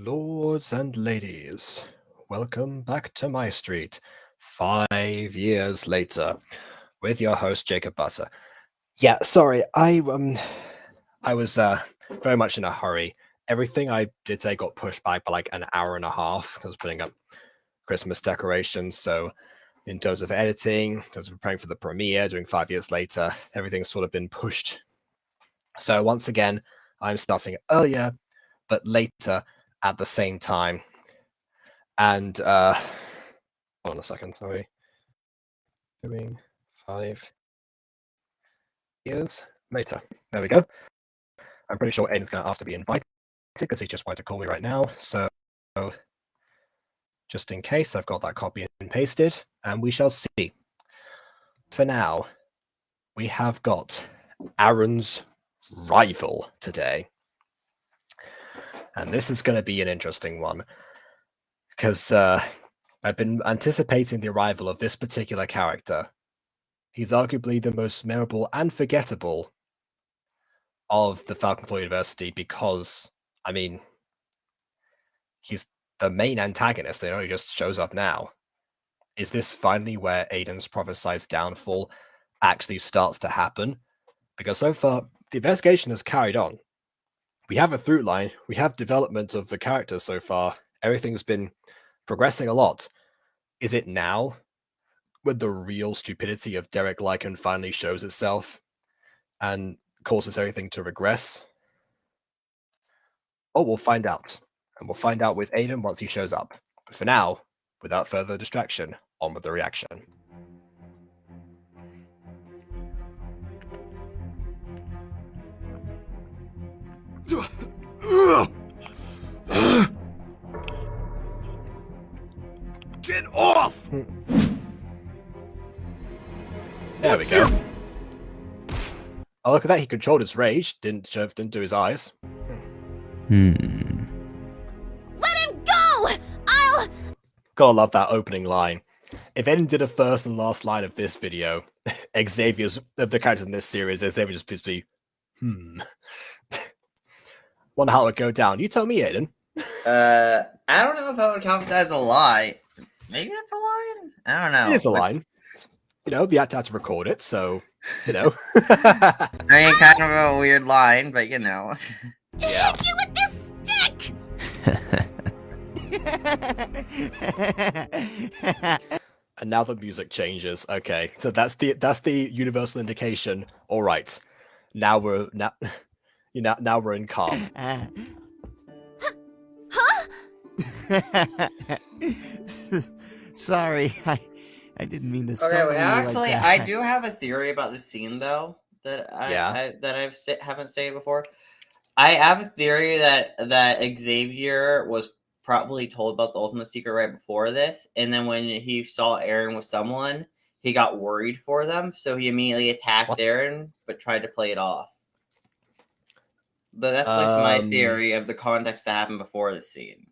Lords and ladies, welcome back to MyStreet, 5 years later, with your host Jacob Butter. Yeah, sorry, I was very much in a hurry. Everything I did say got pushed back by like an hour and a half because I was putting up Christmas decorations. So, in terms of editing, in terms of preparing for the premiere, doing 5 years later, everything's sort of been pushed. So once again, I'm starting earlier, but later at the same time. And hold on a second, sorry. Doing 5 years later. There we go. I'm pretty sure Aiden's going to ask to be invited because he just wanted to call me right now. So just in case, I've got that copy and pasted, and we shall see. For now, we have got Aaron's rival today. And this is going to be an interesting one because I've been anticipating the arrival of this particular character. He's arguably the most memorable and forgettable of the Falcon Claw University because, I mean, he's the main antagonist. He only just shows up now. Is this finally where Aiden's prophesized downfall actually starts to happen? Because so far, the investigation has carried on. We have a through line. We have development of the characters so far. Everything's been progressing a lot. Is it now when the real stupidity of Derek Lycan finally shows itself and causes everything to regress? Oh, we'll find out. And we'll find out with Aiden once he shows up. But for now, without further distraction, on with the reaction. Get off! There we go. Oh, look at that. He controlled his rage. Didn't do his eyes. Let him go! Gotta love that opening line. If Aiden did a first and last line of this video, Xavier's of the characters in this series, Xavier just seems to be, Wonder how it would go down. You tell me, Aiden. I don't know if I would count that as a lie. Maybe that's a line? I don't know. It is a line. You know, the actor had to record it, so, you know. I mean, kind of a weird line, but you know. Yeah. Hit you with this stick! And now the music changes. Okay, so that's the universal indication. All right, now we're in calm. Sorry, I didn't mean to Okay, startle well, you actually, like that. I do have a theory about this scene, though, that haven't stated before. I have a theory that Xavier was probably told about the ultimate secret right before this, and then when he saw Aaron with someone, he got worried for them, so he immediately attacked Aaron, but tried to play it off. But that's at least my theory of the context that happened before the scene.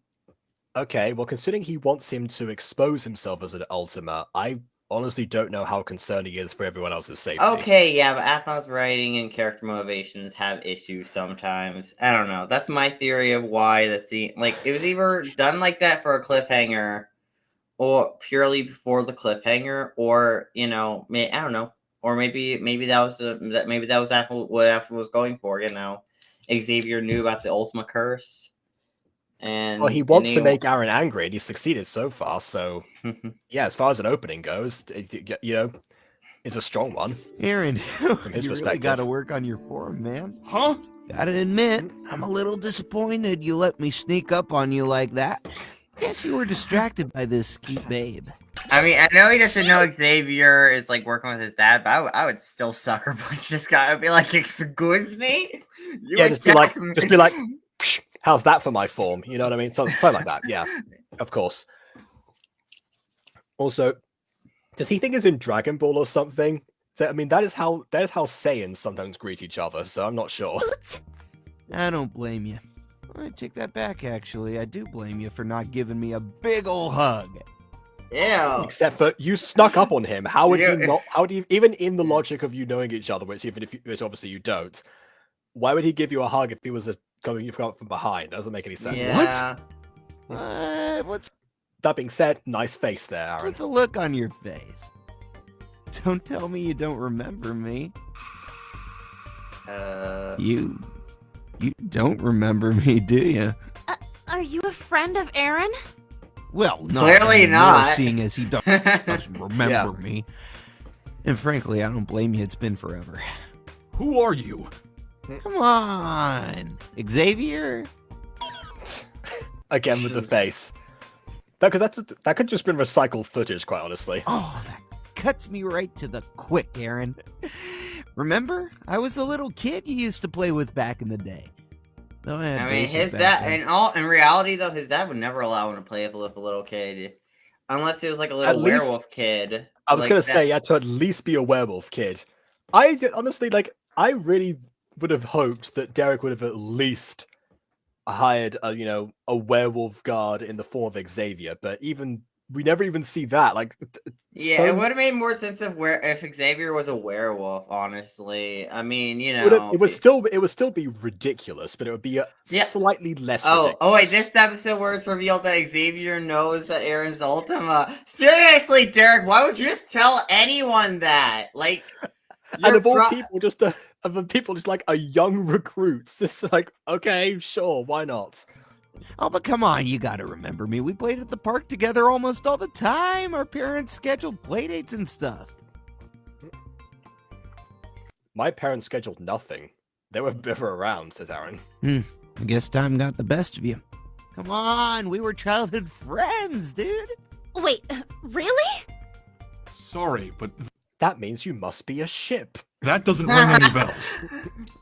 Okay, well, considering he wants him to expose himself as an Ultima, I honestly don't know how concerned he is for everyone else's safety. Okay, yeah, but aphmau's writing and character motivations have issues sometimes. I don't know. That's my theory of why the scene, like, it was either done like that for a cliffhanger, or purely before the cliffhanger, or I don't know, or maybe that was what Aphmau was going for. Xavier knew about the Ultima curse. And well, he wants to make Aaron angry, and he's succeeded so far. So, yeah, as far as an opening goes, it's a strong one. Aaron, from his you perspective. really got to work on your form, man. Huh? Gotta admit, I'm a little disappointed you let me sneak up on you like that. Guess you were distracted by this cute babe. I mean, I know he doesn't know Xavier is like working with his dad, but I would still sucker punch this guy. I'd be like, "Excuse me." Just be like, how's that for my form? You know what I mean? Something like that. Yeah, of course. Also, does he think he's in Dragon Ball or something? I mean, that is how Saiyans sometimes greet each other. So I'm not sure. I don't blame you. I take that back. Actually, I do blame you for not giving me a big ol' hug. Yeah. Except for you snuck up on him. How would you not? How would you, even in the logic of you knowing each other, which obviously you don't, why would he give you a hug if he was coming from behind? That doesn't make any sense. Yeah. What's That being said, nice face there, Aaron. with the look on your face? Don't tell me you don't remember me. You don't remember me, do you? Are you a friend of Aaron? Well, not Clearly anymore, not. seeing as he doesn't remember me. And frankly, I don't blame you. It's been forever. Who are you? Come on, Xavier. Again with the face. That could just been recycled footage, quite honestly. Oh, that cuts me right to the quick, Aaron. Remember, I was the little kid you used to play with back in the day. Though I had I mean, basic his back dad, then. in reality though, his dad would never allow him to play with a little kid, unless he was like a little At least- werewolf kid. I was like gonna that. say, yeah, to at least be a werewolf kid. Honestly, I really would have hoped that Derek would have at least hired a werewolf guard in the form of Xavier, but we never even see that. Yeah, it would have made more sense if Xavier was a werewolf. Honestly, I mean, it would still be ridiculous, but it would be slightly less. Ridiculous. Oh wait, this episode where it's revealed that Xavier knows that Aaron's Ultima. Seriously, Derek, why would you just tell anyone that? Like, and of all people, just like a young recruit, it's like, okay, sure, why not? Oh, but come on, you gotta remember me. We played at the park together almost all the time. Our parents scheduled playdates and stuff. My parents scheduled nothing. They were never around, says Aaron. I guess time got the best of you. Come on, we were childhood friends, dude. Wait, really? Sorry, but That means you must be a ship. that doesn't ring any bells.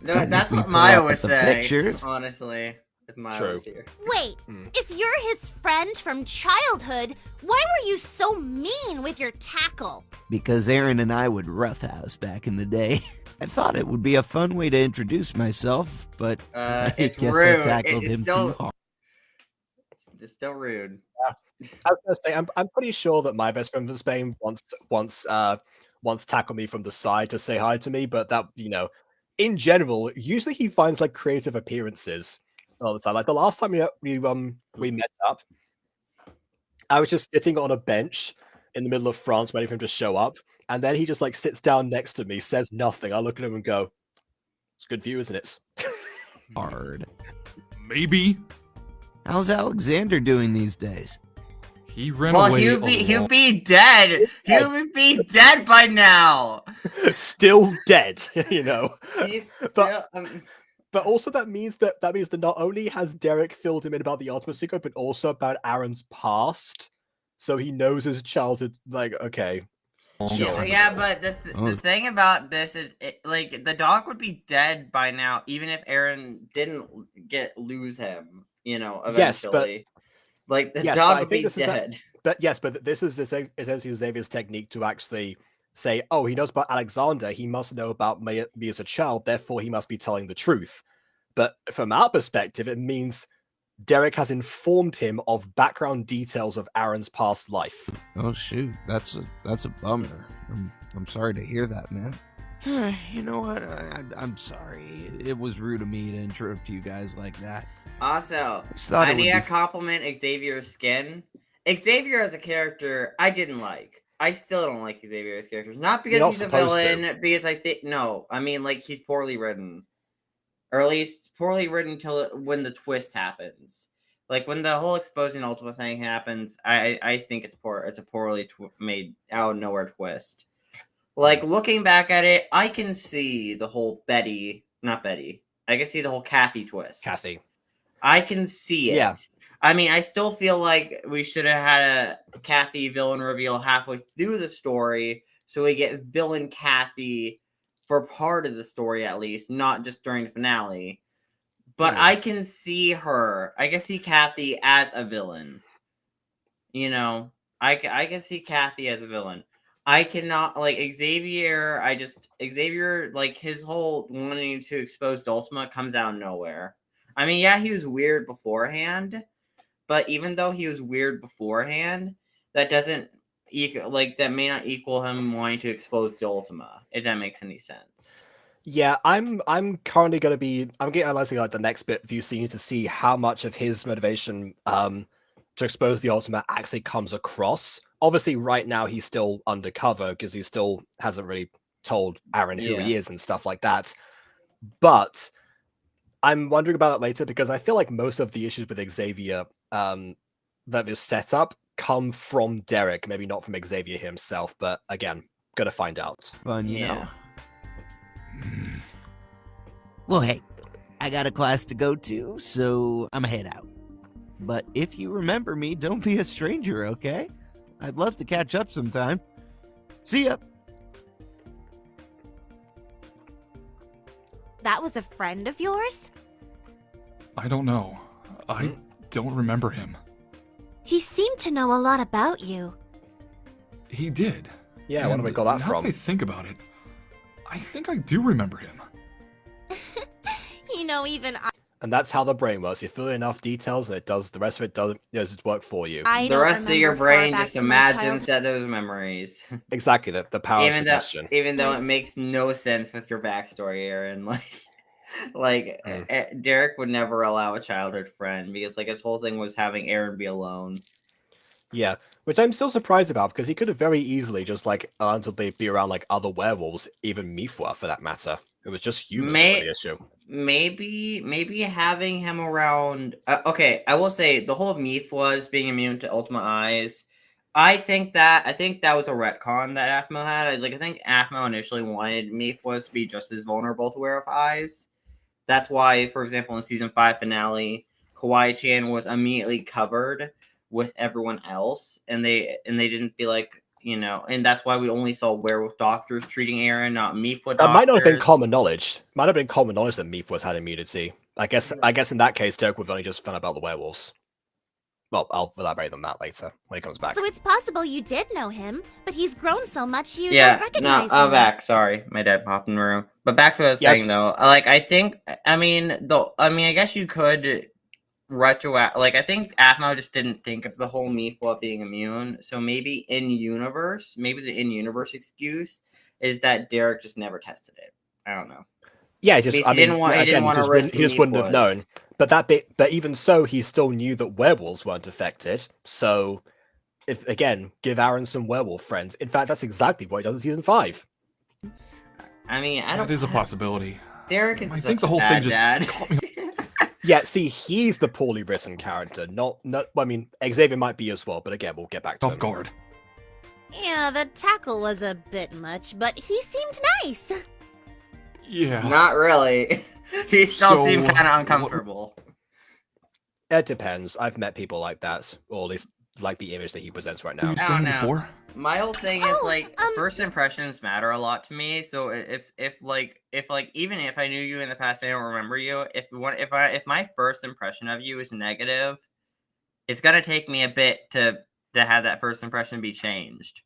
No, that's we what pull Maya up would the say. pictures. Honestly, if Maya True. was here. Wait, if you're his friend from childhood, why were you so mean with your tackle? Because Aaron and I would roughhouse back in the day. I thought it would be a fun way to introduce myself, but I It's guess rude. I tackled It's him still- too hard. It's still rude. I was gonna say, I'm pretty sure that my best friend from Spain once tackled me from the side to say hi to me, but that, in general, usually he finds like creative appearances all the time. Like the last time we met up, I was just sitting on a bench in the middle of France waiting for him to show up, and then he just like sits down next to me, says nothing. I look at him and go, "It's a good view, isn't it?" Hard. Maybe How's Alexander doing these days? he ran Well, away. he'll be dead. He would be dead by now. Still dead, He's still. But- But also that means that not only has Derek filled him in about the Ultima secret, but also about Aaron's past. So he knows his childhood. Like, okay, sure. Yeah, but the Oh. thing about this is, the dog would be dead by now, even if Aaron didn't lose him. Yes, but- Eventually, the Yes, but dog I would think be this is dead. But this is essentially Xavier's technique to actually say, oh, he knows about Alexander. He must know about me as a child. Therefore, he must be telling the truth. But from our perspective, it means Derek has informed him of background details of Aaron's past life. Oh shoot, that's a bummer. I'm sorry to hear that, man. You know what? I'm sorry. It was rude of me to interrupt you guys like that. Also, Just thought I it would need be to compliment Xavier's skin. Xavier as a character, I didn't like. I still don't like Xavier as a character. Not because You're not he's a supposed to. villain, because I think he's poorly written, or at least poorly written when the twist happens. Like when the whole exposing Ultima thing happens, I think it's poor. It's a poorly made out of nowhere twist. Like looking back at it, I can see the whole not Betty. I can see the whole Kathy twist. Kathy. I can see it. Yeah. I mean, I still feel like we should have had a Kathy villain reveal halfway through the story, so we get villain Kathy for part of the story at least, not just during the finale. But I can see her. I can see Kathy as a villain. I can see Kathy as a villain. I cannot Xavier. Xavier, like his whole wanting to expose Ultima comes out of nowhere. I mean, yeah, he was weird beforehand, but even though he was weird beforehand, that doesn't that may not equal him wanting to expose the Ultima. If that makes any sense. Yeah, I'm currently going to be. I'm getting analyzing like the next bit of you seeing to see how much of his motivation to expose the ultimate actually comes across. Obviously, right now he's still undercover because he still hasn't really told Aaron who he is and stuff like that. But I'm wondering about it later because I feel like most of the issues with Xavier that is set up come from Derek, maybe not from Xavier himself. But again, gotta find out. Fun, you know. Well, hey, I got a class to go to, so I'm head out. But if you remember me, don't be a stranger, okay? I'd love to catch up sometime. See ya. That was a friend of yours? I don't know. I don't remember him. He seemed to know a lot about you. He did. Yeah, where do we got that now from? that I think about it, I think I do remember him. You know, even I. And that's how the brain works. You fill in enough details, and it does. The rest of it does its work for you. The rest of your brain just imagines that those memories. Exactly, the power of suggestion. Even though it makes no sense with your backstory, Aaron. Derek would never allow a childhood friend because his whole thing was having Aaron be alone. Yeah, which I'm still surprised about because he could have very easily just allowed to be around other werewolves, even Mifwa for that matter. It was just humans the issue. Maybe having him around. Okay, I will say the whole Mifwa's being immune to Ultima Eyes. I think that was a retcon that aphmau had. I think aphmau initially wanted Mifwa's to be just as vulnerable to Wear of Eyes. That's why, for example, in season 5 finale, Kawaii-chan was immediately covered with everyone else, and they didn't be and that's why we only saw werewolf doctors treating Aaron, not Mifwa doctors. That might not have been common knowledge. Might have been common knowledge that Mifwa's had immunity. I guess in that case, Dirk would have only just found out about the werewolves. Well, I'll elaborate on that later when he comes back. So it's possible you did know him, but he's grown so much you don't recognize him. I'm back. Sorry, my dad popped in the room. But back to what I was saying though. I guess you could I think aphmau just didn't think of the whole Mifwa being immune. So maybe the in-universe excuse is that Derek just never tested it. I don't know. Yeah, he didn't want to risk. He just wouldn't have known. But even so, he still knew that werewolves weren't affected. So, give Aaron some werewolf friends. In fact, that's exactly what he does in season 5. That is a possibility. Derek is. I think the whole thing just caught me. Yeah, see, he's the poorly written character. Xavier might be as well, but again, we'll get back to him. Off guard. Yeah, the tackle was a bit much, but he seemed nice. Yeah. Not really. He still seemed kind of uncomfortable. It depends. I've met people like that, or at least like the image that he presents right now. You've seen before? My whole thing is first impressions matter a lot to me. So if even if I knew you in the past, I don't remember you. If my first impression of you is negative, it's gonna take me a bit to have that first impression be changed.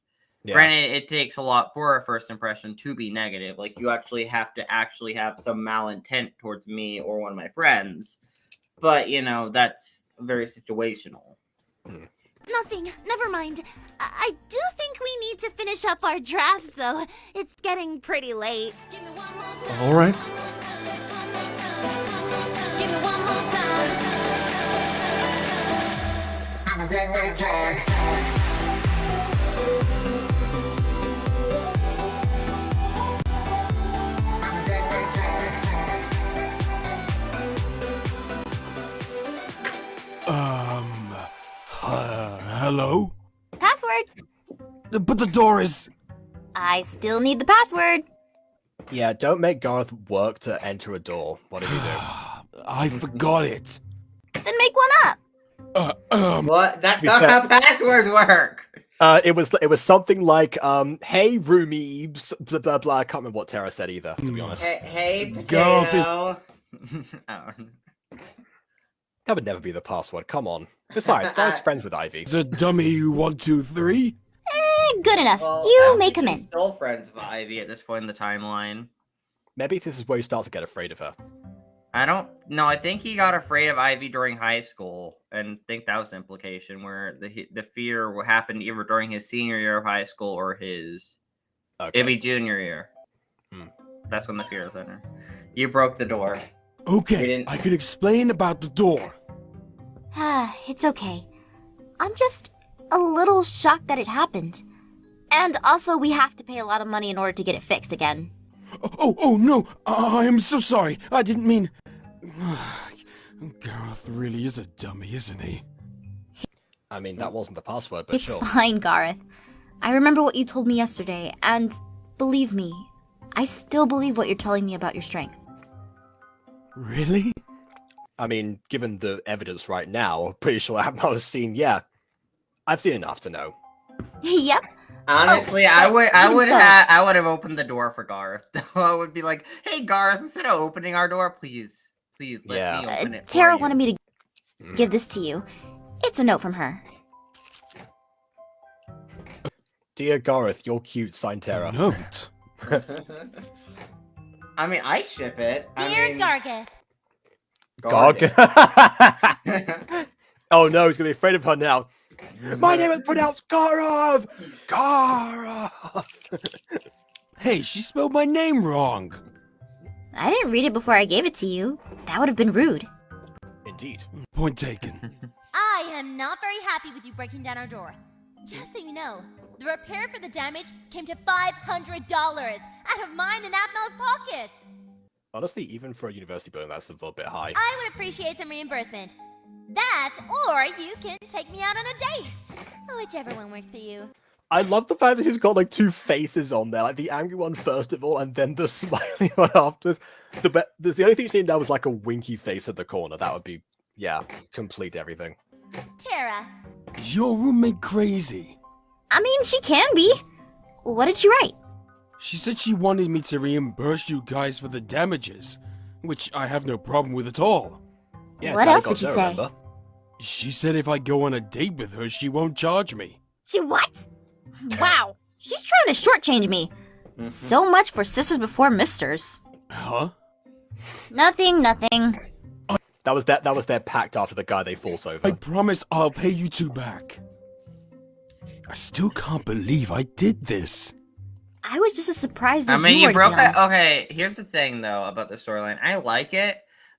Yeah. Granted, it takes a lot for a first impression to be negative. You actually have to have some malintent towards me or one of my friends. But that's very situational. Nothing. Never mind. I do think we need to finish up our drafts, though. It's getting pretty late. All right. Hello? Password. But the door is... I still need the password. Yeah, don't make Garth work to enter a door. What did he do? I forgot it. Then make one up. What? That's not how passwords work. It was something like, hey, roomie, blah, blah, blah. I can't remember what Tara said either, to be honest. Hey potato. That would never be the password, come on. Besides, Garth's friends with Ivy. It's a dummy 1, 2, 3. Good enough. Well, you make him in. Still friends with Ivy at this point in the timeline. Maybe this is where he starts to get afraid of her. I don't know. I think he got afraid of Ivy during high school, and think that was the implication, where the fear happened either during his senior year of high school or his maybe junior year. That's when the fear was in her. You broke the door. Okay, I can explain about the door. It's okay. I'm just a little shocked that it happened. And also, we have to pay a lot of money in order to get it fixed again. Oh, no. I am so sorry. I didn't mean... Gareth really is a dummy, isn't he? I mean, that wasn't the password, but It's sure. fine, Gareth. I remember what you told me yesterday, and believe me, I still believe what you're telling me about your strength. Really? I mean, given the evidence right now, pretty sure aphmau has seen, yeah. I've seen enough to know. Yep. Honestly, Oh, I but would even so- have opened the door for Gareth. I would be like, "Hey, Gareth, instead of opening our door, please let me open it." Tara for you. wanted me to give this to you. It's a note from her. Dear Gareth, you're cute, sign Terra. Note? I mean, I ship it. Dear Gargeth. Garg. Oh no, he's gonna be afraid of her now. My name is pronounced Gareth! Gareth! Hey, she spelled my name wrong. I didn't read it before I gave it to you. That would have been rude. Indeed. Point taken. I am not very happy with you breaking down our door. Just so you know, the repair for the damage came to $500 out of mine and aphmau's pockets. Honestly, even for a university building, that's a little bit high. I would appreciate some reimbursement. That, or you can take me out on a date. Whichever one works for you. I love the fact that she's got like two faces on there, like the angry one first of all, and then the smiley one afterwards. The only thing she's seen there was like a winky face at the corner. That would be, yeah, complete everything. Tara. Is your roommate crazy? I mean, she can be. What did she write? She said she wanted me to reimburse you guys for the damages, which I have no problem with at all. Yeah, What Dad else got did she there, say? remember? She said if I go on a date with her, she won't charge me. She what? Wow. She's trying to shortchange me. So much for sisters before misters. Huh? Nothing. That was their pact after the guy they force over. I promise I'll pay you two back. I still can't believe I did this. I was just as surprised I as mean, you you were, to broke be that. honest. Okay, here's the thing though about the storyline. I like it,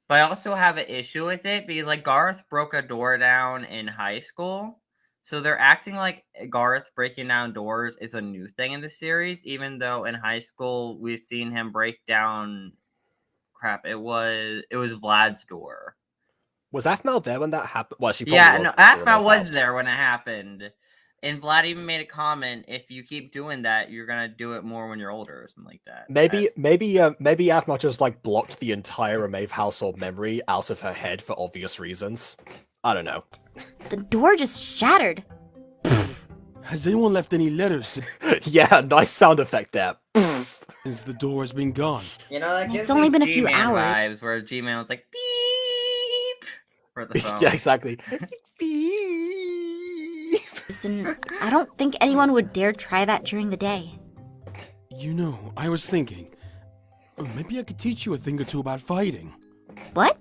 but I also have an issue with it because like Garth broke a door down in high school, so they're acting like Garth breaking down doors is a new thing in the series, even though in high school we've seen him break down. Crap! It was Vlad's door. Was aphmau there when that happened? Well, she probably Yeah, was no, before aphmau the was house. there when it happened. And Vlad even made a comment, if you keep doing that, you're gonna do it more when you're older or something like that. Maybe aphmau just like blocked the entire Maeve household memory out of her head for obvious reasons. I don't know. The door just shattered. Has anyone left any letters Yeah, nice sound effect there. since the door has been gone? You know, that It's gives only me been a few G-Man hours. vibes, where G-Man was like, beep, for the phone. Yeah, exactly. And I don't think anyone would dare try that during the day. You know, I was thinking, maybe I could teach you a thing or two about fighting. What?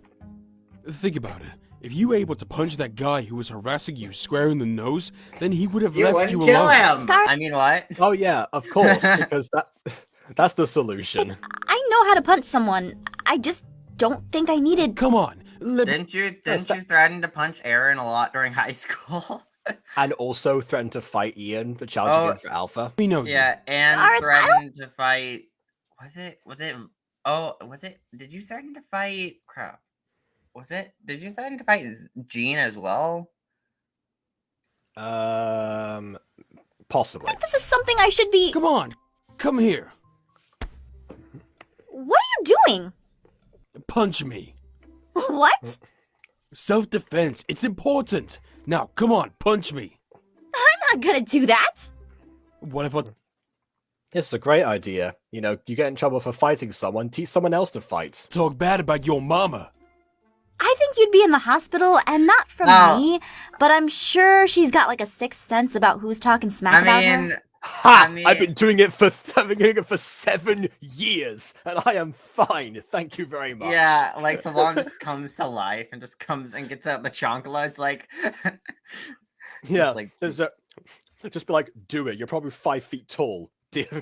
Think about it. If you were able to punch that guy who was harassing you square in the nose, then he would have You left wouldn't you kill alone. him! Gar- I mean, what? Oh yeah, of course, because that's the solution. I know how to punch someone. I just don't think I needed... Come on, Didn't you threaten to punch Aaron a lot during high school? And also threatened to fight Ian, but challenging him for Alpha. we know you. Yeah, and Gareth, I threatened to fight. Did you threaten to fight? Crap. Did you threaten to fight Jean as well? Possibly. This is something I should be... Come on, come here. What are you doing? Punch me. What? Self-defense, it's important. Now, come on, punch me. I'm not gonna do that. What if I... This is a great idea. You know, you get in trouble for fighting someone, teach someone else to fight. talk bad about your mama? I think you'd be in the hospital, and not from Oh. me, but I'm sure she's got like a sixth sense about who's talking smack I about mean, her. Ha! I mean- I've been doing it for 7 years, and I am fine. Thank you very much. yeah, like Salon just comes to life and just comes and gets out the chonkla. It's like, Yeah, like- just be like, do it. You're probably 5 feet tall.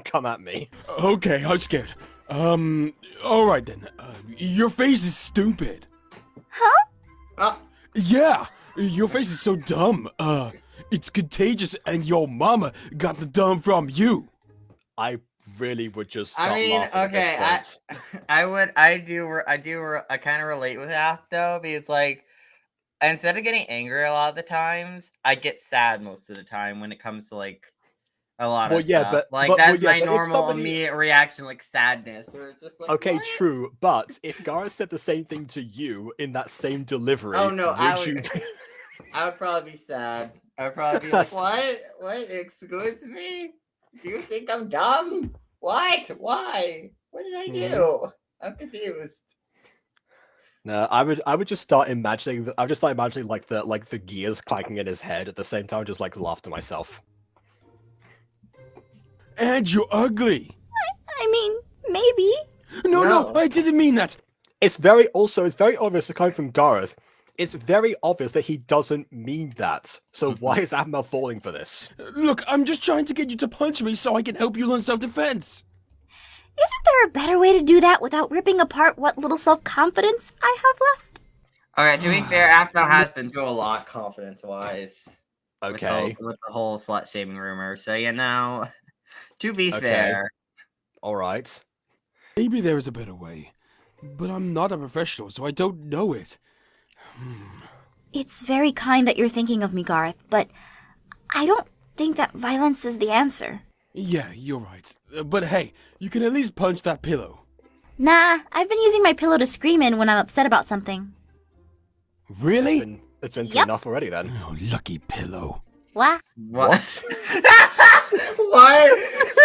Come at me. Okay, I'm scared. Alright then. Your face is stupid. oh, Yeah, your face is so dumb. It's contagious, and your mama got the dumb from you. I really would just stop I mean, laughing okay, at this point. I kind of relate with that though, because like, instead of getting angry a lot of the times, I get sad most of the time when it comes to like a lot Well, of yeah, stuff. but- Like but- that's well, yeah, my but if normal somebody- immediate reaction, like sadness, or it's just like, Okay, what? true, but if Gareth said the same thing to you in that same delivery, Oh no, I you... would. I would probably be sad. I would probably be like, what? What? Excuse me? Do you think I'm dumb? What? Why? What did I do? I'm confused. No, I would just start imagining. I would just start imagining like the gears clanking in his head at the same time, just like laugh to myself. And you're ugly. I mean, maybe. No, I didn't mean that. It's very obvious coming from Gareth. It's very obvious that he doesn't mean that. So why is aphmau falling for this? Look, I'm just trying to get you to punch me so I can help you learn self-defense. Isn't there a better way to do that without ripping apart what little self-confidence I have left? Okay, to be fair, aphmau has been through a lot confidence-wise. Okay. With the whole slut-shaming rumor. So, you know, to be Okay. fair. All right. Maybe there is a better way, but I'm not a professional, so I don't know it. It's very kind that you're thinking of me, Gareth, but I don't think that violence is the answer. Yeah, you're right. But hey, you can at least punch that pillow. Nah, I've been using my pillow to scream in when I'm upset about something. Really? It's been through Yep. enough already then. Oh, lucky pillow. What? What? What?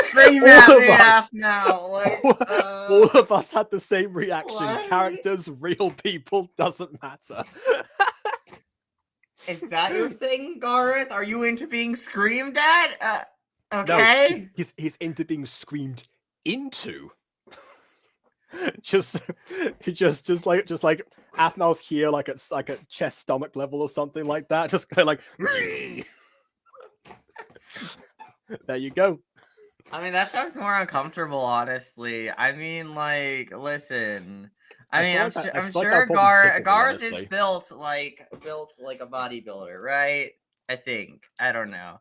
Scream All at of me us. aphmau. Like, All of us had the same reaction. what? Characters, real people, doesn't matter. Is that your thing, Gareth? Are you into being screamed at? No, Okay. he's into being screamed into. just like aphmau's here, like it's like at chest stomach level or something like that. Just kind of like. There you go. I mean, that sounds more uncomfortable, honestly. I mean, like, listen. I mean, I'm feel like sure that would probably tickle me, Gareth is honestly. built like a bodybuilder, right? I think. I don't know.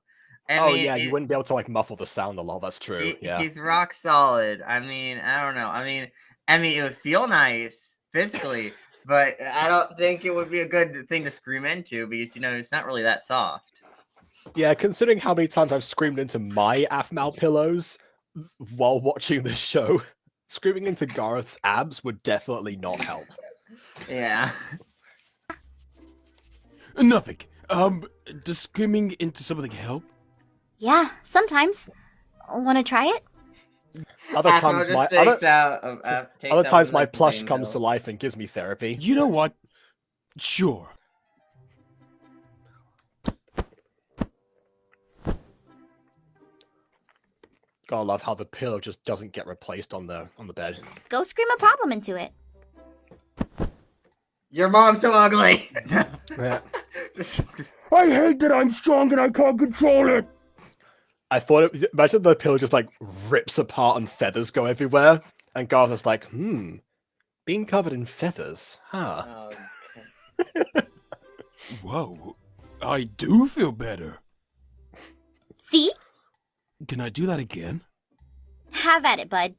I Oh mean, yeah, you wouldn't be able to like muffle the sound a lot. That's true. Yeah. He's rock solid. I mean, I don't know. I mean, it would feel nice physically, but I don't think it would be a good thing to scream into because it's not really that soft. Yeah, considering how many times I've screamed into my aphmau pillows while watching this show, screaming into Gareth's abs would definitely not help. Yeah. Nothing. Does screaming into something help? Yeah, sometimes. Wanna try it? Other Aphmau times just my takes other out times one my of the plush pain comes to pills. life and gives me therapy. You know what? Sure. Gotta love how the pillow just doesn't get replaced on the bed. Go scream a problem into it. Your mom's so ugly. Yeah. I hate that I'm strong and I can't control it. I thought imagine the pillow just like rips apart and feathers go everywhere, and Garth is like, being covered in feathers, huh? Oh, Whoa, I do feel better. See? Can I do that again? Have at it, bud.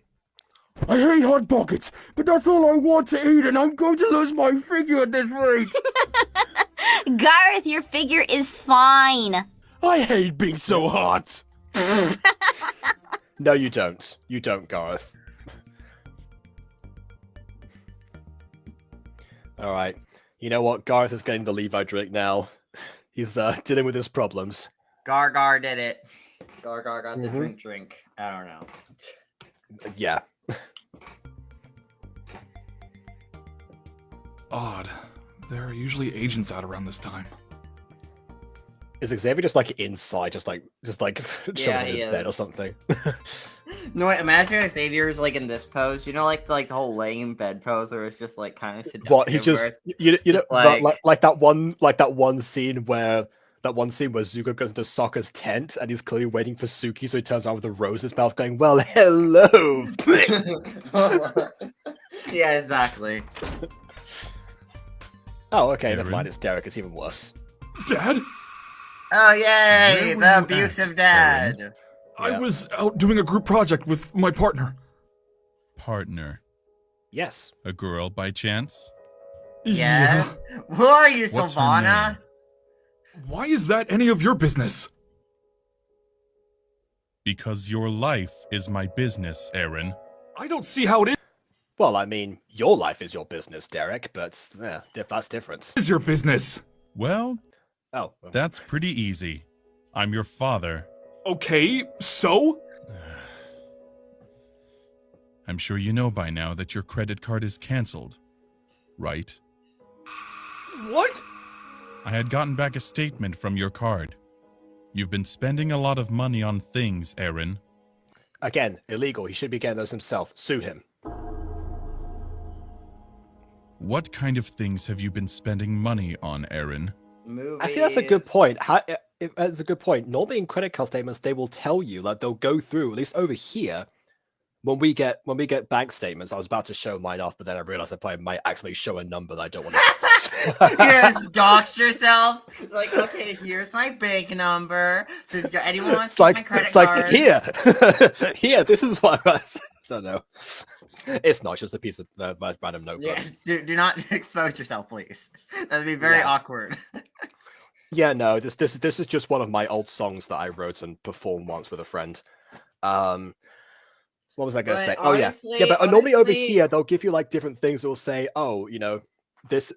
I hate Hot Pockets, but that's all I want to eat, and I'm going to lose my figure at this rate. Gareth, your figure is fine. I hate being so hot. No, you don't. You don't, Gareth. All right. You know what? Gareth is getting the Levi drink now. He's dealing with his problems. Gar did it. Gar got the drink. I don't know. Yeah. Odd. There are usually agents out around this time. Is Xavier just like inside, just like chilling in he his is. bed or something? No, wait, imagine if Xavier's like in this pose. Like the whole laying bed pose, where it's just like kind of seductive. What he just where it's you know just like that one scene where Zuko goes into Sokka's tent and he's clearly waiting for Suki, so he turns around with a rose in his mouth, going, "Well, hello." Yeah, exactly. Oh, okay, never Aaron? mind. It's Derek. It's even worse. Dad? Oh, yay! Where were The you abusive at, dad. Aaron? I was out doing a group project with my partner. Partner. Yes. A girl by chance? Yes. Who are you, What's her Sylvana? name? Why is that any of your business? Because your life is my business, Aaron. I don't see how it Well, I mean, your life is your business, Derek, but that's different. is your business. Well, Oh. that's pretty easy. I'm your father. Okay, so? I'm sure you know by now that your credit card is canceled, right? What? I had gotten back a statement from your card. You've been spending a lot of money on things, Aaron. Again, illegal. He should be getting those himself. Sue him. What kind of things have you been spending money on, Aaron? Movies. Actually, that's a good point. That's a good point. Normally in credit card statements, they will tell you, like they'll go through, at least over here, when we get bank statements. I was about to show mine off, but then I realized I probably might actually show a number that I don't want to. You just doxed yourself. Like, okay, here's my bank number. So if anyone wants to use my credit card, here, this is what I don't know. It's not just a piece of random notebook. yeah, do not expose yourself, please. That'd be very awkward. Yeah, no, this is just one of my old songs that I wrote and performed once with a friend. What was I going to say? Honestly, but normally over here they'll give you like different things. They'll say, oh, you know, this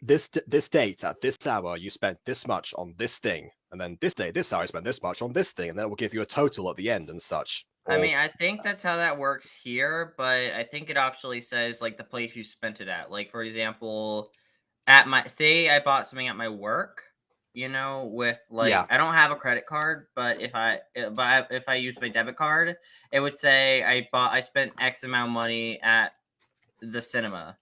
date at this hour you spent this much on this thing, and then this day, this hour you spent this much on this thing, and then it will give you a total at the end and such. I mean, I think that's how that works here, but I think it actually says like the place you spent it at. Like, for example, at I bought something at my work, you know, with like I don't have a credit card, but if I use my debit card, it would say I spent X amount of money at the cinema.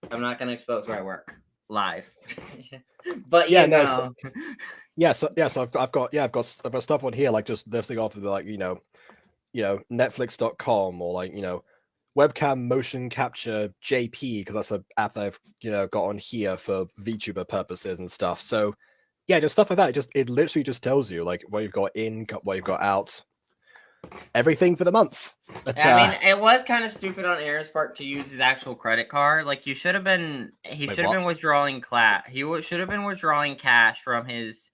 I'm not gonna expose where I work live, but so I've got stuff on here like just listing off of the, like, you know, Netflix.com or like, you know, webcam motion capture JP, because that's an app that I've, you know, got on here for VTuber purposes and stuff. So yeah, just stuff like that. It literally just tells you like what you've got in, what you've got out, everything for the month. But, I mean, it was kind of stupid on Aaron's part to use his actual credit card. Like, you should have been. He should have been withdrawing should have been withdrawing cash from his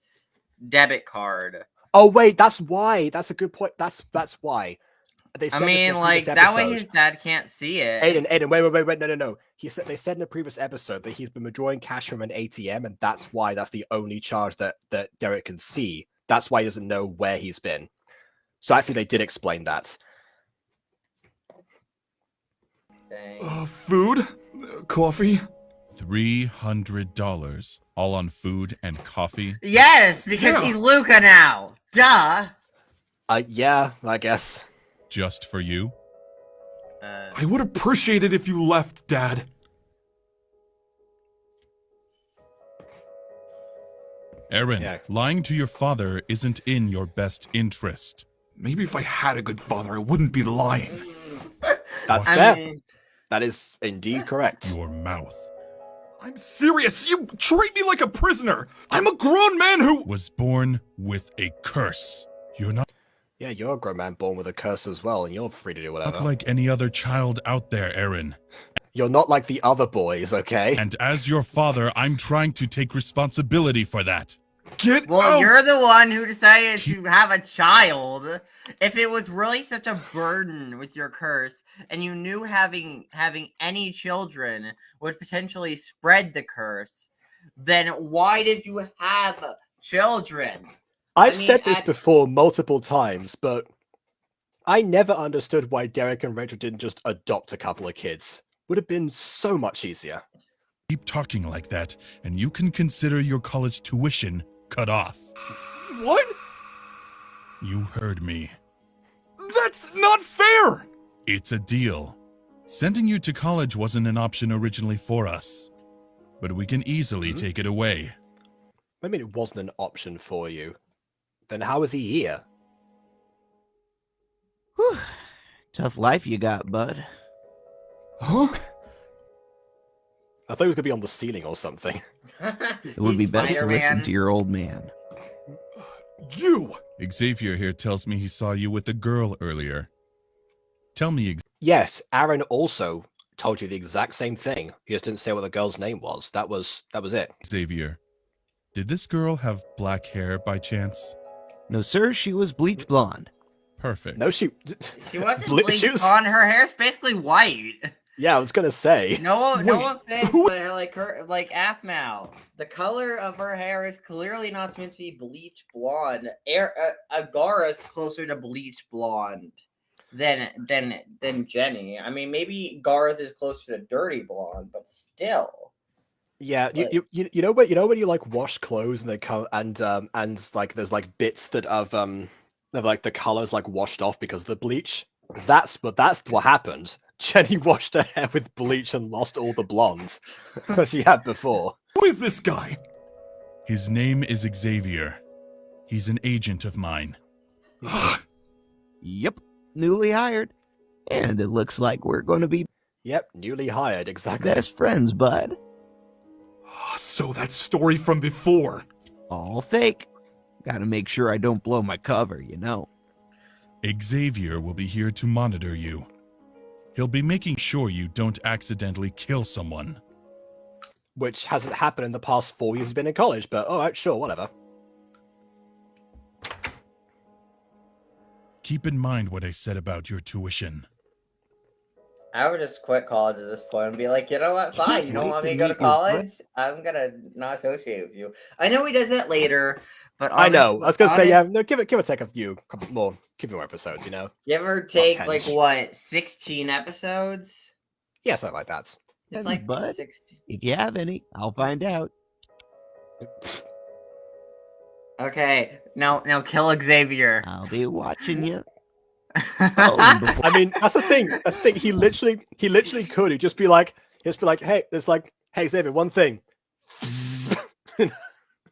debit card. Oh wait, that's why. That's a good point. That's why. They said like that way his dad can't see it. Aiden, wait, no. They said in a previous episode that he's been withdrawing cash from an ATM, and that's why that's the only charge that Derek can see. That's why he doesn't know where he's been. So actually, they did explain that. Food? Coffee? $300, all on food and coffee. Yes, because he's Luca now. Duh. Yeah, I guess. Just for you? I would appreciate it if you left, Dad. Aaron, lying to your father isn't in your best interest. Maybe if I had a good father, I wouldn't be lying. That's fair. That is indeed correct. Your mouth. I'm serious. You treat me like a prisoner. I'm a grown man who was born with a curse. You're not. Yeah, you're a grown man born with a curse as well, and you're free to do whatever. Not like any other child out there, Aaron. You're not like the other boys, okay? And as your father, I'm trying to take responsibility for that. Get out! You're the one who decided to have a child. If it was really such a burden with your curse, and you knew having any children would potentially spread the curse, then why did you have children? I've said this before multiple times, but I never understood why Derek and Rachel didn't just adopt a couple of kids. Would have been so much easier. Keep talking like that, and you can consider your college tuition cut off. What? You heard me. That's not fair! It's a deal. Sending you to college wasn't an option originally for us, but we can easily take it away. I mean, it wasn't an option for you. Then how is he here? Whew. Tough life you got, bud. Huh? I thought he was going to be on the ceiling or something. It would be best to listen to your old man. You! Xavier here tells me he saw you with a girl earlier. Tell me, Yes, Aaron also told you the exact same thing. He just didn't say what the girl's name was. That was it. Xavier, did this girl have black hair by chance? No, sir, she was bleach blonde. Perfect. No, she wasn't she bleach was- blonde. Her hair's basically white. Yeah, I was gonna say. No Wait, offense, but like aphmau, the color of her hair is clearly not meant to be bleach blonde. Gareth's closer to bleach blonde than Jenny. I mean, maybe Gareth is closer to dirty blonde, but still. Yeah, Like- you know when you like wash clothes and they come and like there's like bits that of like the colors like washed off because of the bleach. That's what happened. Jenny washed her hair with bleach and lost all the blondes that she had before. Who is this guy? His name is Xavier. He's an agent of mine. Yep, newly hired. And it looks like we're going to be Yep, newly hired, exactly. best friends, bud. So that story from before. All fake. Gotta make sure I don't blow my cover, you know. Xavier will be here to monitor you. He'll be making sure you don't accidentally kill someone. Which hasn't happened in the past 4 years he's been in college, but alright, sure, whatever. Keep in mind what I said about your tuition. I would just quit college at this point and be like, you know what? Fine, you don't Wait want to me to go to meet your friend. college? I'm gonna not associate with you. I know he does that later, but I know. I was gonna say, yeah, honest- no, give it take a few more episodes, you know? You ever take 10. like what 16 episodes? Yeah, something like that. It's Thanks, like bud. 16. If you have any, I'll find out. Okay, now kill Xavier. I'll be watching you. I mean, that's the thing. He literally could. He'd just be like, hey, there's like, hey Xavier, one thing.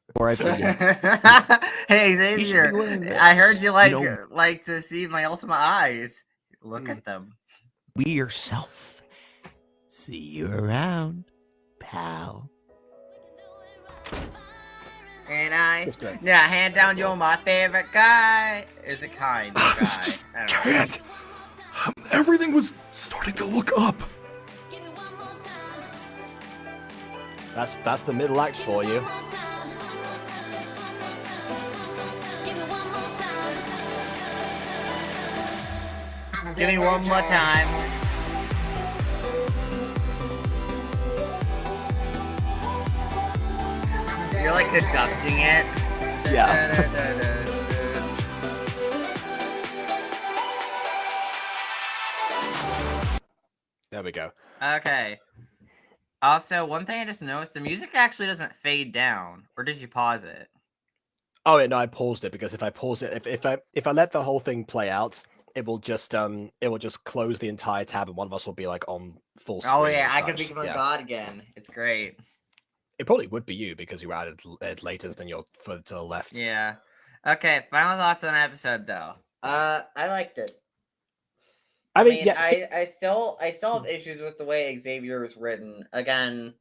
Before I forget. Hey You should be wearing Xavier, I heard this. you like to see my ultimate eyes. Look at them. Be yourself. See you around, pal. And I, That's great. yeah, hand down, you're my favorite guy. Is it kind guy? This just I don't know. can't. Everything was starting to look up. That's the middle act for you. Give me one more time. You're like deducting it. Yeah. There we go. Okay. Also, one thing I just noticed, the music actually doesn't fade down. Or did you pause it? Oh, yeah, no, I paused it because if I pause it, if I let the whole thing play out, it will just close the entire tab and one of us will be like on full screen. Oh yeah, and I can such. become a Yeah. god again. It's great. It probably would be you because you were added later than you're further to the left. Yeah. Okay, final thoughts on the episode though. I liked it. I mean, yeah, I still have issues with the way Xavier was written. Again,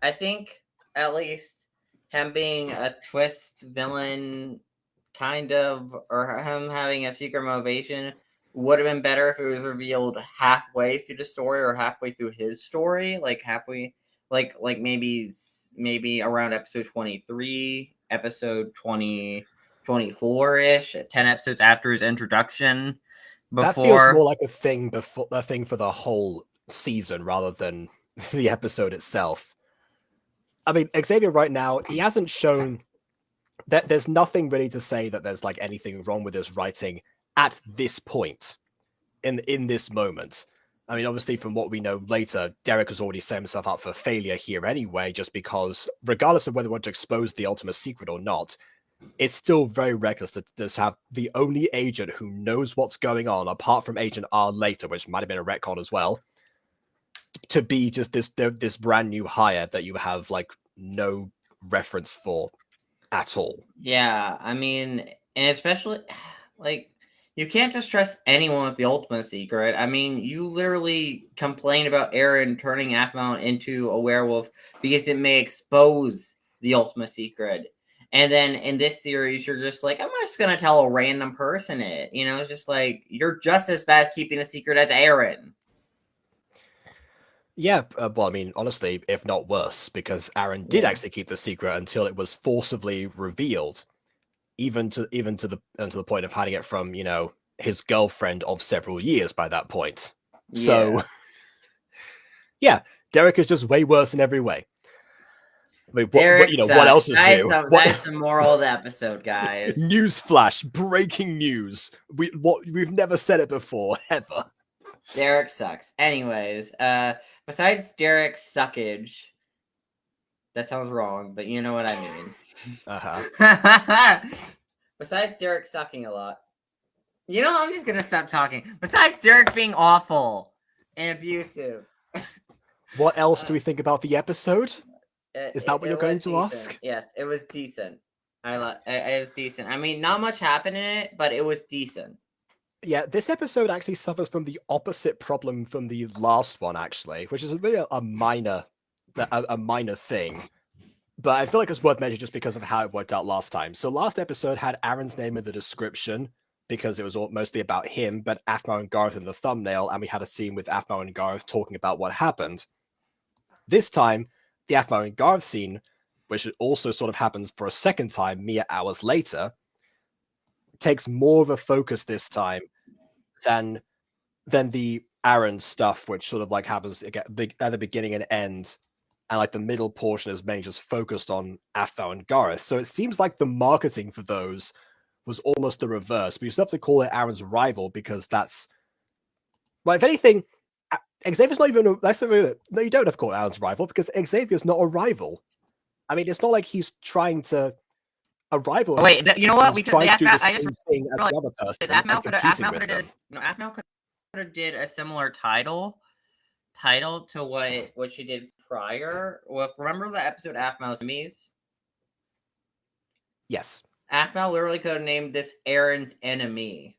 I think at least him being a twist villain, kind of, or him having a secret motivation would have been better if it was revealed halfway through the story or halfway through his story, like halfway, like maybe around episode 23, episode 24-ish, 10 episodes after his introduction. that feels more like a thing for the whole season rather than the episode itself. I mean, Xavier right now, he hasn't shown that there's nothing really to say that there's like anything wrong with his writing at this point in this moment. I mean, obviously from what we know later, Derek has already set himself up for failure here anyway, just because regardless of whether we want to expose the ultimate secret or not, it's still very reckless to just have the only agent who knows what's going on, apart from Agent R later, which might have been a retcon as well, to be just this brand new hire that you have like no reference for at all. Yeah, I mean, and especially like you can't just trust anyone with the ultimate secret. I mean, you literally complain about Aaron turning aphmau into a werewolf because it may expose the ultimate secret. And then in this series, you're just like, I'm just gonna tell a random person it. You know, it's just like you're just as bad keeping a secret as Aaron. Yeah, well, I mean, honestly, if not worse, because Aaron did actually keep the secret until it was forcibly revealed, even to the point of hiding it from, you know, his girlfriend of several years by that point. So, yeah, Derek is just way worse in every way. I mean, what else is new? That's the moral of the episode, guys. Newsflash, breaking news. We've never said it before, ever. Derek sucks. Anyways, besides Derek's suckage, that sounds wrong, but you know what I mean. Besides Derek sucking a lot. You know, I'm just gonna stop talking. Besides Derek being awful and abusive. What else do we think about the episode? Is that what you're going to ask? Yes, it was decent. It was decent. I mean, not much happened in it, but it was decent. Yeah, this episode actually suffers from the opposite problem from the last one, actually, which is really a minor thing. But I feel like it's worth mentioning just because of how it worked out last time. So last episode had Aaron's name in the description because it was mostly about him, but aphmau and Garth in the thumbnail, and we had a scene with aphmau and Garth talking about what happened. This time, the aphmau and Garth scene, which also sort of happens for a second time mere hours later, takes more of a focus this time than the Aaron stuff, which sort of like happens at the beginning and end, and like the middle portion is mainly just focused on aphmau and Garth. So it seems like the marketing for those was almost the reverse. But you still have to call it Aaron's rival because that's, well, if anything, Xavier's not even. No, you don't have to call it Aaron's rival because Xavier's not a rival. I mean, it's not like he's trying to a rival. Wait, you know what? We could try to do the same thing as the other person. aphmau could have did a similar title to what she did prior. Well, remember the episode aphmau's enemies? Yes. aphmau literally could have named this Aaron's enemy.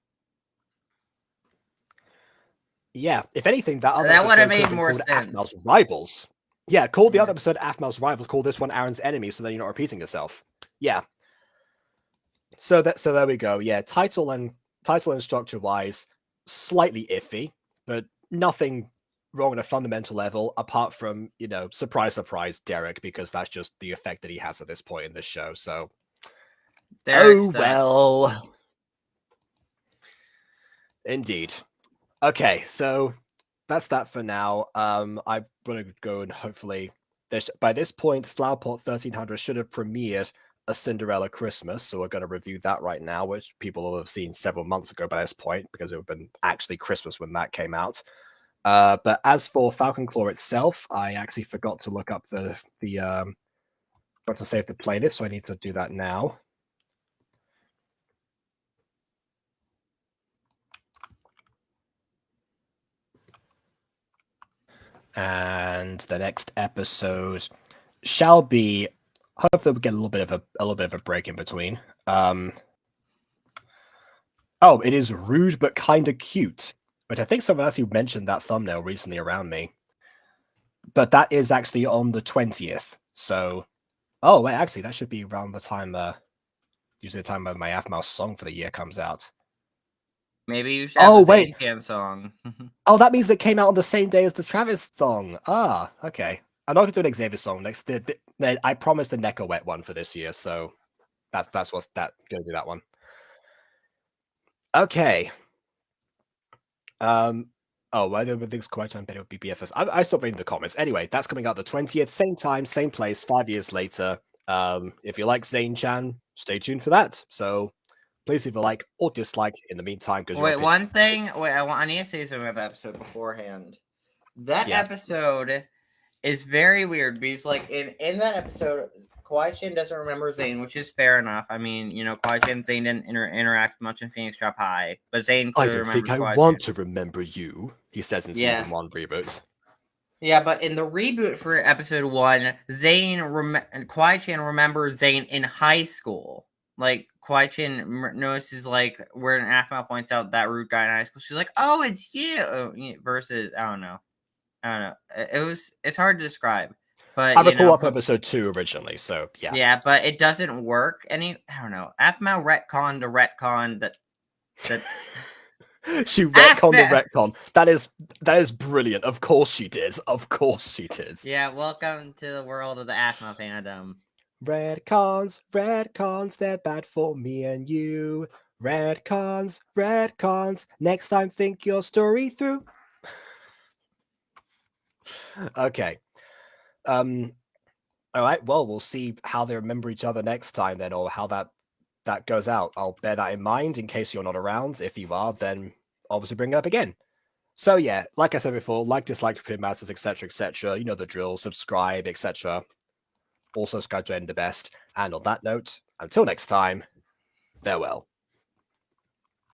Yeah, if anything, that would have made more sense. aphmau's rivals. Yeah, call the other episode aphmau's rivals. Call this one Aaron's enemy, so then you're not repeating yourself. Yeah. So there we go. Yeah, title and structure wise, slightly iffy, but nothing wrong on a fundamental level, apart from, you know, surprise, Derek, because that's just the effect that he has at this point in this show. So, well. Indeed. Okay, so that's that for now. I'm gonna go and hopefully by this point, Flowerpot 1300 should have premiered A Cinderella Christmas, so we're going to review that right now, which people will have seen several months ago by this point because it would have been actually Christmas when that came out. But as for Falcon Claw itself, I actually forgot to look up to save the playlist, so I need to do that now. And the next episode shall be. Hopefully, we get a little bit of a break in between. Oh, it is rude but kind of cute, which I think someone actually mentioned that thumbnail recently around me. But that is actually on the 20th. So, oh wait, actually, that should be around the time. Usually the time when my aphmau song for the year comes out. Maybe you should have a Zane song. Oh, that means it came out on the same day as the Travis song. Ah, okay. I'm not going to do an Xavier song next. I promised a Neko Wet one for this year, so that's what's going to do that one. Okay. Oh, why the things quite on better would be BFS. I stopped reading the comments. Anyway, that's coming out the 20th, same time, same place, 5 years later. If you like Zane-chan, stay tuned for that. So please leave a like or dislike in the meantime. Wait, one thing. Wait, I need to say something about that episode beforehand. That episode is very weird because, like, in that episode, Kawaii-chan doesn't remember Zane, which is fair enough. I mean, you know, Kawaii-chan and Zane didn't interact much in Phoenix Drop High, but Zane I don't think I want to remember you, he says in season 1 reboot. Yeah, but in the reboot for episode 1, Kawaii-chan remembers Zane in high school. Like, Kawaii-chan notices, like, where an aphmau points out that rude guy in high school. She's like, oh, it's you! Versus, I don't know. It's hard to describe. But I recall up episode 2 originally, so yeah. Yeah, but it doesn't work. I don't know. aphmau retconned a retcon that she retconned the retcon. That is brilliant. Of course she did. Of course she did. Yeah, welcome to the world of the aphmau fandom. Retcons, they're bad for me and you. Retcons, next time think your story through. Okay. All right, well, we'll see how they remember each other next time then, or how that goes out. I'll bear that in mind in case you're not around. If you are, then obviously bring it up again. So yeah, like I said before, like, dislike, opinion matters, etc., etc. You know the drill. Subscribe, etc. Also subscribe to End the Best. And on that note, until next time, farewell.